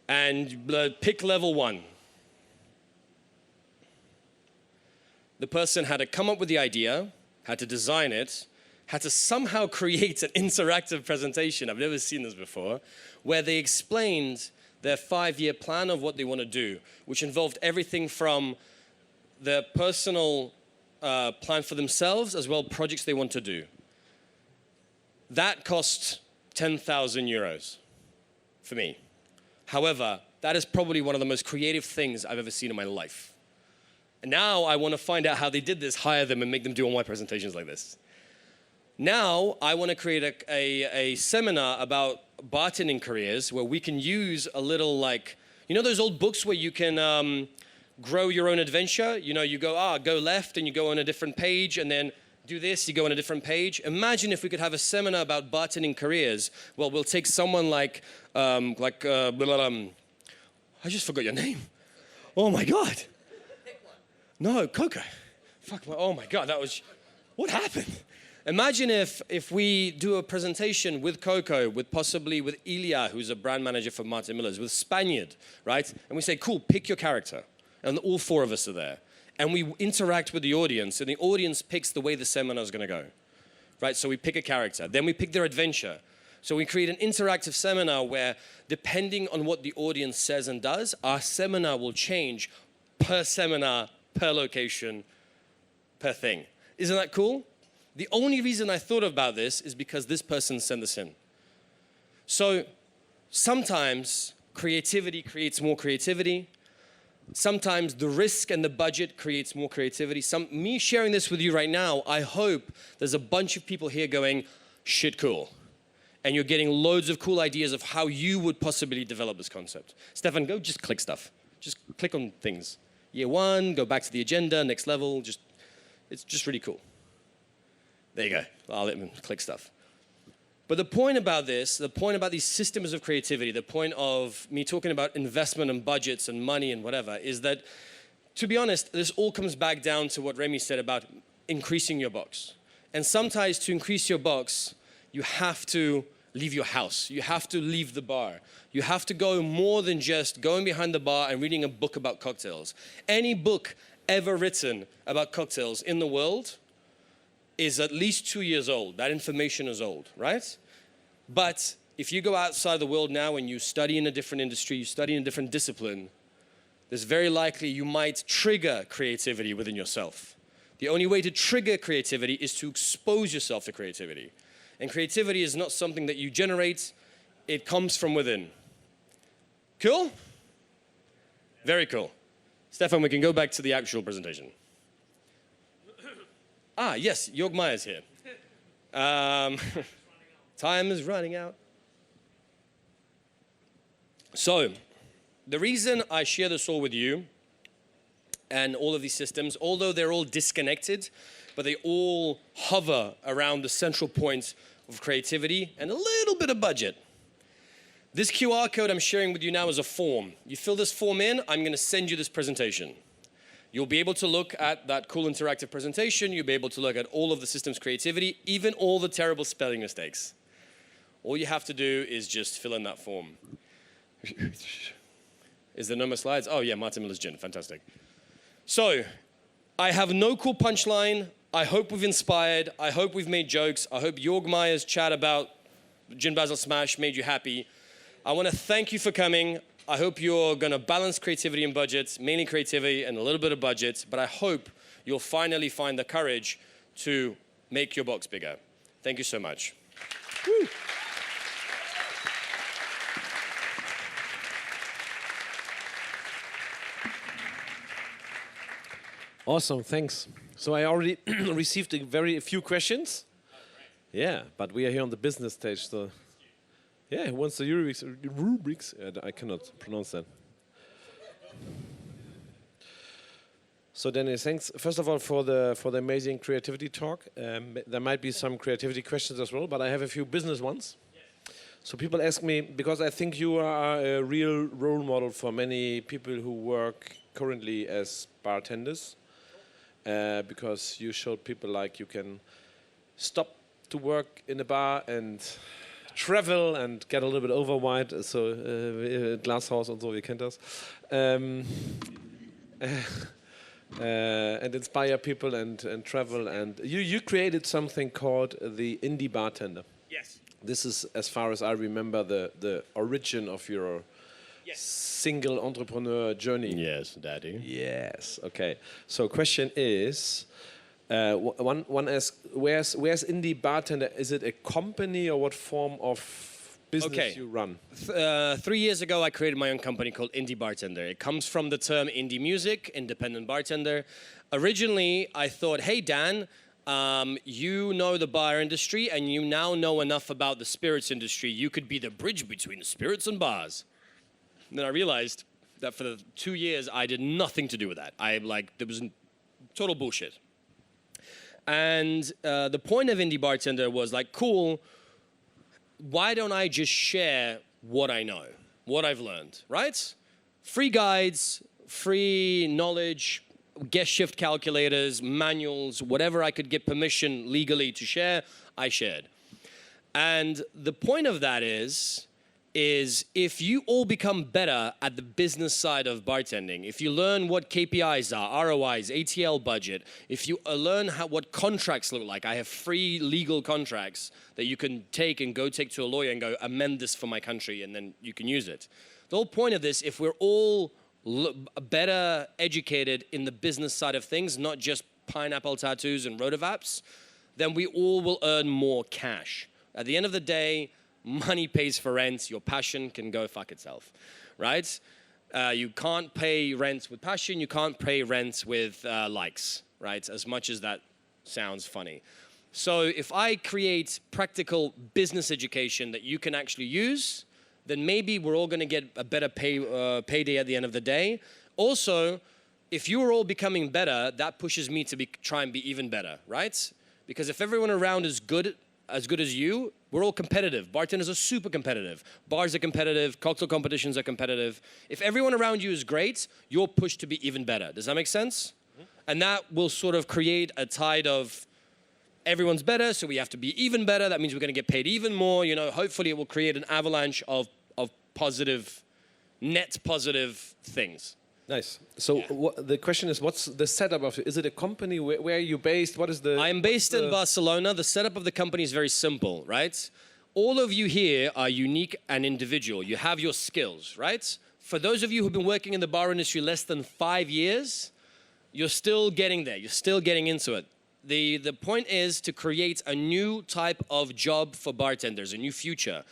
And pick level 1. The person had to come up with the idea, had to design it, had to somehow create an interactive presentation. I've never seen this before, where they explained their 5-year plan of what they want to do, which involved everything from their personal plan for themselves as well projects they want to do. That costs 10,000 euros for me. However, that is probably one of the most creative things I've ever seen in my life. And now I want to find out how they did this, hire them, and make them do all my presentations like this. Now I want to create a seminar about bartending careers where we can use a little like, you know those old books where you can grow your own adventure? You know, you go left and you go on a different page and then do this, you go on a different page. Imagine if we could have a seminar about bartending careers. Well, we'll take someone like I just forgot your name. Oh my God. No, Coco. Fuck, oh my God, what happened? Imagine if we do a presentation with Coco, possibly with Ilya, who's a brand manager for Martin Miller's, with Spaniard, right? And we say, cool, pick your character. And all four of us are there. And we interact with the audience, and the audience picks the way the seminar is going to go, right? So we pick a character. Then we pick their adventure. So we create an interactive seminar where, depending on what the audience says and does, our seminar will change per seminar, per location, per thing. Isn't that cool? The only reason I thought about this is because this person sent this in. So sometimes creativity creates more creativity. Sometimes the risk and the budget creates more creativity. Me sharing this with you right now, I hope there's a bunch of people here going, shit cool. And you're getting loads of cool ideas of how you would possibly develop this concept. Stefan, go just click stuff. Just click on things. Year one, go back to the agenda, next level. It's just really cool. There you go. I'll let them click stuff. But the point about this, the point about these systems of creativity, the point of me talking about investment and budgets and money and whatever, is that, to be honest, this all comes back down to what Remy said about increasing your box. And sometimes to increase your box, you have to leave your house. You have to leave the bar. You have to go more than just going behind the bar and reading a book about cocktails. Any book ever written about cocktails in the world is at least 2 years old. That information is old, right? But if you go outside the world now and you study in a different industry, you study in a different discipline, there's very likely you might trigger creativity within yourself. The only way to trigger creativity is to expose yourself to creativity. And creativity is not something that you generate, it comes from within. Cool? Very cool. Stefan, we can go back to the actual presentation. Yes, Jörg Meyer's here. Time is running out. So, the reason I share this all with you and all of these systems, although they're all disconnected, but they all hover around the central point of creativity and a little bit of budget. This QR code I'm sharing with you now is a form. You fill this form in, I'm going to send you this presentation. You'll be able to look at that cool interactive presentation. You'll be able to look at all of the system's creativity, even all the terrible spelling mistakes. All you have to do is just fill in that form. Is there no more slides? Oh yeah, Martin Miller's gin, fantastic. So, I have no cool punchline. I hope we've inspired. I hope we've made jokes. I hope Jörg Meyer's chat about Gin Basil Smash made you happy. I want to thank you for coming. I hope you're going to balance creativity and budget, mainly creativity and a little bit of budget, but I hope you'll finally find the courage to make your box bigger. Thank you so much. Woo. Awesome, thanks. So I already received a few questions. Yeah, but we are here on the business stage, so... Yeah, who wants the rubrics? I cannot pronounce that. So Dennis, thanks first of all for the amazing creativity talk. There might be some creativity questions as well, but I have a few business ones. Yes. So people ask me, because I think you are a real role model for many people who work currently as bartenders, because you showed people like you can stop to work in a bar and travel and get a little bit overweight, so Glashaus und so, ihr kennt das. And inspire people and travel. And you created something called the Indie Bartender. Yes. This is, as far as I remember, the origin of your single entrepreneur journey. Yes, Daddy. Yes. Okay. So, question is, one asks, where's Indie Bartender? Is it a company or what form of business you run? 3 years ago, I created my own company called Indie Bartender. It comes from the term indie music, independent bartender. Originally, I thought, hey, Dan, you know the bar industry and you now know enough about the spirits industry. You could be the bridge between the spirits and bars. And then I realized that for the 2 years, I did nothing to do with that. There was total bullshit. And the point of Indie Bartender was like, cool, why don't I just share what I know, what I've learned, right? Free guides, free knowledge, guest shift calculators, manuals, whatever I could get permission legally to share, I shared. And the point of that is if you all become better at the business side of bartending, if you learn what KPIs are, ROIs, ATL budget, if you learn what contracts look like, I have free legal contracts that you can take and go take to a lawyer and go, amend this for my country, and then you can use it. The whole point of this, if we're all better educated in the business side of things, not just pineapple tattoos and rotovaps, then we all will earn more cash. At the end of the day, money pays for rent. Your passion can go fuck itself, right? You can't pay rent with passion. You can't pay rent with likes, right? As much as that sounds funny. So if I create practical business education that you can actually use, then maybe we're all going to get a better payday at the end of the day. Also, if you are all becoming better, that pushes me to try and be even better, right? Because if everyone around is good as you, we're all competitive. Bartenders are super competitive. Bars are competitive. Cocktail competitions are competitive. If everyone around you is great, you're pushed to be even better. Does that make sense? Mm-hmm. And that will sort of create a tide of everyone's better, so we have to be even better. That means we're going to get paid even more. You know, hopefully it will create an avalanche of positive, net positive things. Nice. So the question is, what's the setup of it? Is it a company? Where are you based? What is the... I am based in Barcelona. The setup of the company is very simple, right? All of you here are unique and individual. You have your skills, right? For those of you who've been working in the bar industry less than 5 years, you're still getting there. You're still getting into it. The point is to create a new type of job for bartenders, a new future.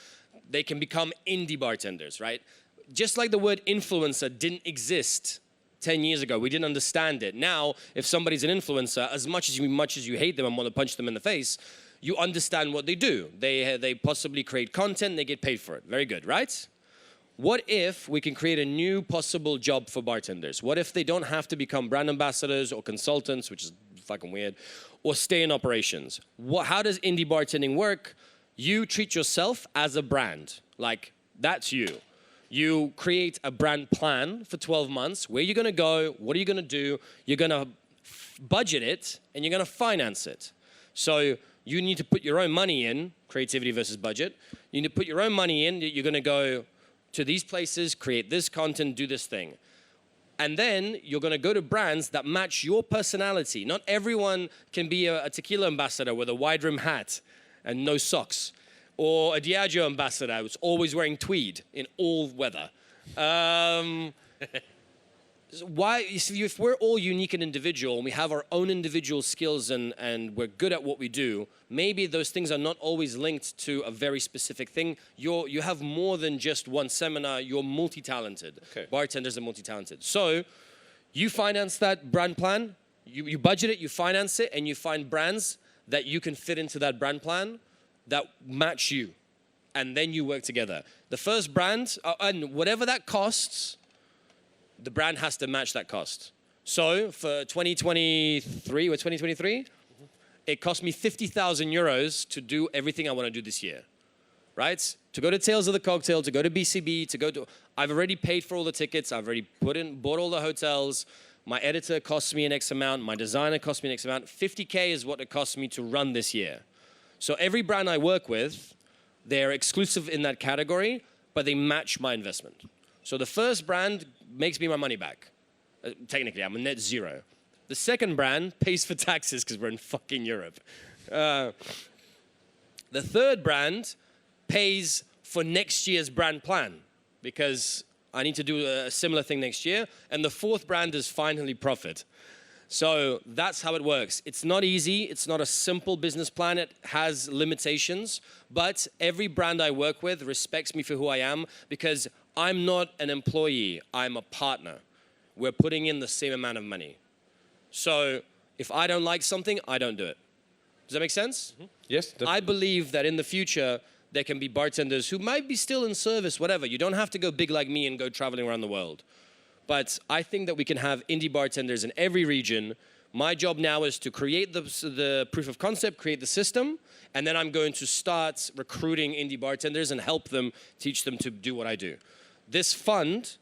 They can become indie bartenders, right? Just like the word influencer didn't exist 10 years ago. We didn't understand it. Now, if somebody's an influencer, as much as you hate them and want to punch them in the face, you understand what they do. They possibly create content, they get paid for it. Very good, right? What if we can create a new possible job for bartenders? What if they don't have to become brand ambassadors or consultants, which is fucking weird, or stay in operations? How does indie bartending work? You treat yourself as a brand. Like, that's you. You create a brand plan for 12 months. Where you're going to go, what are you going to do? You're going to budget it, and you're going to finance it. So you need to put your own money in, creativity versus budget. You need to put your own money in. You're going to go to these places, create this content, do this thing. And then you're going to go to brands that match your personality. Not everyone can be a tequila ambassador with a wide rim hat and no socks. Or a Diageo ambassador who's always wearing tweed in all weather. If we're all unique and individual, and we have our own individual skills and we're good at what we do, maybe those things are not always linked to a very specific thing. You have more than just one seminar. You're multi-talented. Okay. Bartenders are multi-talented. So you finance that brand plan, you budget it, you finance it, and you find brands that you can fit into that brand plan that match you, and then you work together. The first brand, and whatever that costs, the brand has to match that cost. So for 2023, it cost me 50,000 euros to do everything I want to do this year, right? To go to Tales of the Cocktail, to go to BCB, I've already paid for all the tickets, I've already bought all the hotels, my editor costs me an X amount, my designer costs me an X amount, 50K is what it costs me to run this year. So every brand I work with, they're exclusive in that category, but they match my investment. So the first brand makes me my money back. Technically, I'm a net zero. The second brand pays for taxes because we're in fucking Europe. The third brand pays for next year's brand plan because I need to do a similar thing next year. And the fourth brand is finally profit. So that's how it works. It's not easy. It's not a simple business plan. It has limitations. But every brand I work with respects me for who I am because I'm not an employee. I'm a partner. We're putting in the same amount of money. So if I don't like something, I don't do it. Does that make sense? Mm-hmm. Yes, definitely. I believe that in the future, there can be bartenders who might be still in service, whatever. You don't have to go big like me and go traveling around the world. But I think that we can have indie bartenders in every region. My job now is to create the proof of concept, create the system, and then I'm going to start recruiting indie bartenders and help them, teach them to do what I do. This fund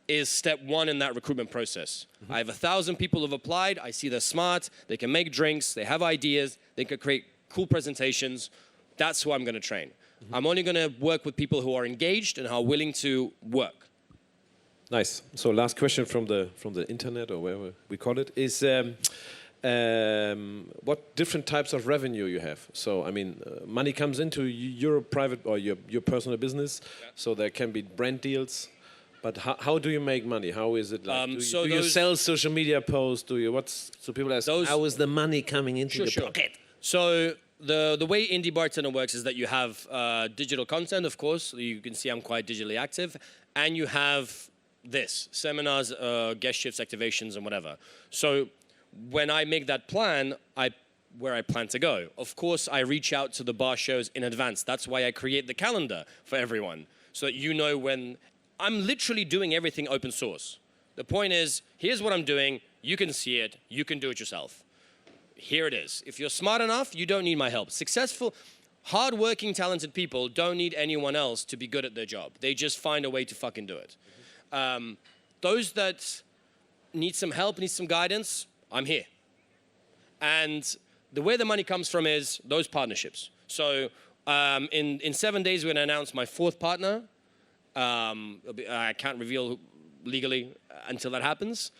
is step one in that recruitment process. Mm-hmm. I have 1,000 people who have applied. I see they're smart. They can make drinks. They have ideas. They can create cool presentations. That's who I'm going to train. Mm-hmm. I'm only going to work with people who are engaged and are willing to work. Nice. So last question from the internet or wherever we call it is what different types of revenue you have. So I mean, money comes into your private or your personal business. Yeah. So there can be brand deals. But how do you make money? How is it like? Do you sell social media posts? So people ask, how is the money coming into your pocket? So the way Indie Bartender works is that you have digital content, of course. You can see I'm quite digitally active. And you have this, seminars, guest shifts, activations, and whatever. So when I make that plan, where I plan to go. Of course, I reach out to the bar shows in advance. That's why I create the calendar for everyone. So that you know when... I'm literally doing everything open source. The point is, here's what I'm doing. You can see it. You can do it yourself. Here it is. If you're smart enough, you don't need my help. Successful, hardworking, talented people don't need anyone else to be good at their job. They just find a way to fucking do it. Those that need some help, need some guidance, I'm here. And the way the money comes from is those partnerships. So in 7 days, we're going to announce my fourth partner. I can't reveal legally until that happens.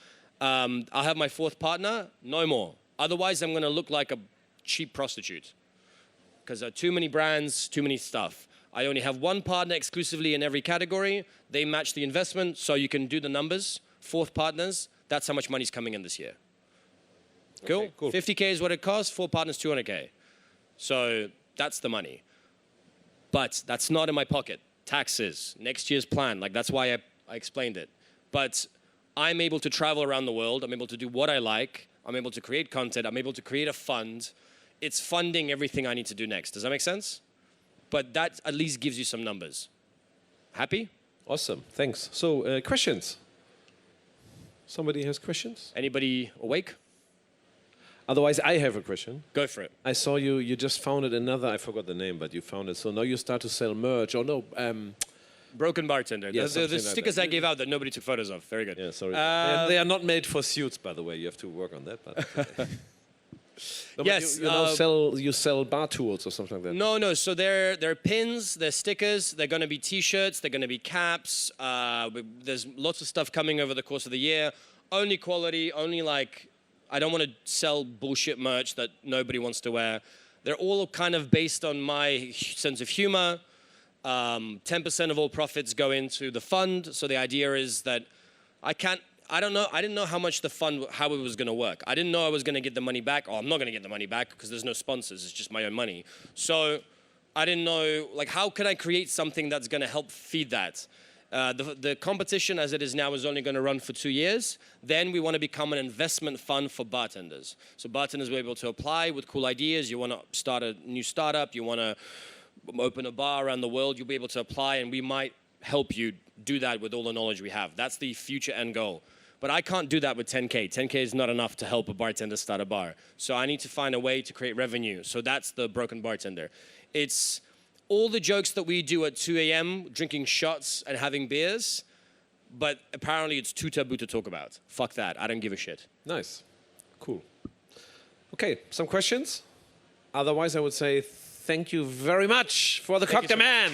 I'll have my fourth partner, no more. Otherwise, I'm going to look like a cheap prostitute because there are too many brands, too many stuff. I only have one partner exclusively in every category. They match the investment, so you can do the numbers. Fourth partners, that's how much money's coming in this year. Cool? Okay, cool. 50K is what it costs, 4 partners, 200K. So that's the money. But that's not in my pocket. Taxes, next year's plan, like that's why I explained it. But I'm able to travel around the world. I'm able to do what I like. I'm able to create content. I'm able to create a fund. It's funding everything I need to do next. Does that make sense? But that at least gives you some numbers. Happy? Awesome, thanks. So questions? Somebody has questions? Anybody awake? Otherwise, I have a question. Go for it. I saw you just founded another, I forgot the name, but you founded, so now you start to sell merch, or no? Broken Bartender. Yeah, the stickers I gave out that nobody took photos of. Very good. Yeah, sorry. And they are not made for suits, by the way. You have to work on that. But no, yes. You sell bar tools or something like that? No. So they're pins, they're stickers, they're going to be T-shirts, they're going to be caps. There's lots of stuff coming over the course of the year. Only quality, only like... I don't want to sell bullshit merch that nobody wants to wear. They're all kind of based on my sense of humor. 10% of all profits go into the fund. So the idea is that I didn't know how much the fund, how it was going to work. I didn't know I was going to get the money back. Oh, I'm not going to get the money back because there's no sponsors. It's just my own money. So I didn't know, like, how could I create something that's going to help feed that? The competition as it is now is only going to run for 2 years. Then we want to become an investment fund for bartenders. So bartenders will be able to apply with cool ideas. You want to start a new startup. You want to open a bar around the world. You'll be able to apply, and we might help you do that with all the knowledge we have. That's the future end goal. But I can't do that with 10K. 10K is not enough to help a bartender start a bar. So I need to find a way to create revenue. So that's the Broken Bartender. It's all the jokes that we do at 2 a.m., drinking shots and having beers, but apparently it's too taboo to talk about. Fuck that. I don't give a shit. Nice. Cool. Okay, some questions? Otherwise, I would say thank you very much for the cocktail man.